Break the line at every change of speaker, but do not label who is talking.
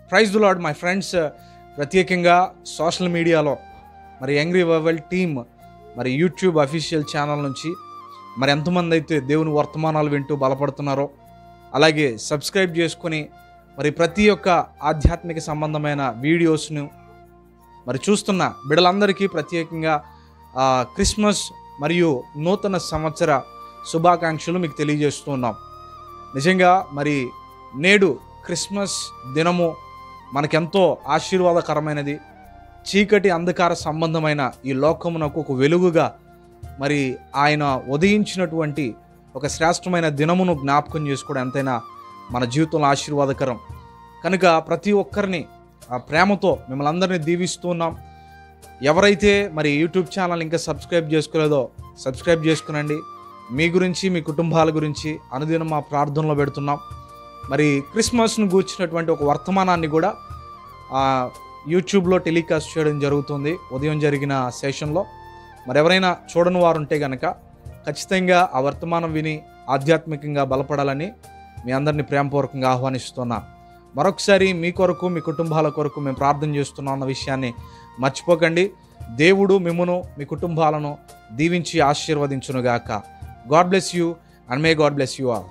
Praise the lord my friends. ప్రత్యేకంగా social మీడియాలో మరి యంగ్ రివైవల్ టీమ్ మరి యూట్యూబ్ అఫీషియల్ ఛానల్ నుంచి మరి ఎంతమంది అయితే దేవుని వర్తమానాలు వింటూ బలపడుతున్నారో, అలాగే సబ్స్క్రైబ్ చేసుకొని మరి ప్రతి ఒక్క ఆధ్యాత్మిక సంబంధమైన వీడియోస్ను మరి చూస్తున్న బిడ్డలందరికీ ప్రత్యేకంగా క్రిస్మస్ మరియు నూతన సంవత్సర శుభాకాంక్షలు మీకు తెలియజేస్తున్నాం. నిజంగా మరి నేడు క్రిస్మస్ దినము మనకెంతో ఆశీర్వాదకరమైనది. చీకటి అంధకార సంబంధమైన ఈ లోకమునకు ఒక వెలుగుగా మరి ఆయన ఉదయించినటువంటి ఒక శ్రేష్టమైన దినమును జ్ఞాపకం చేసుకోవడం ఎంతైనా మన జీవితంలో ఆశీర్వాదకరం. కనుక ప్రతి ఒక్కరిని ప్రేమతో మిమ్మల్ని అందరినీ దీవిస్తున్నాం. ఎవరైతే మరి యూట్యూబ్ ఛానల్ ఇంకా సబ్స్క్రైబ్ చేసుకోలేదో సబ్స్క్రైబ్ చేసుకునండి. మీ గురించి, మీ కుటుంబాల గురించి అనుదినం మా ప్రార్థనలో పెడుతున్నాం. మరి క్రిస్మస్ను గూర్చినటువంటి ఒక వర్తమానాన్ని కూడా యూట్యూబ్లో టెలికాస్ట్ చేయడం జరుగుతుంది ఉదయం జరిగిన సెషన్లో. మరి ఎవరైనా చూడని వారు ఉంటే కనుక ఖచ్చితంగా ఆ వర్తమానం విని ఆధ్యాత్మికంగా బలపడాలని మీ అందరినీ ప్రేమపూర్వకంగా ఆహ్వానిస్తున్నాం. మరొకసారి మీ కొరకు, మీ కుటుంబాల కొరకు మేము ప్రార్థన చేస్తున్నాం అన్న విషయాన్ని మర్చిపోకండి. దేవుడు మిమ్మును, మీ కుటుంబాలను దీవించి ఆశీర్వదించునుగాక. God bless you and may God bless you all.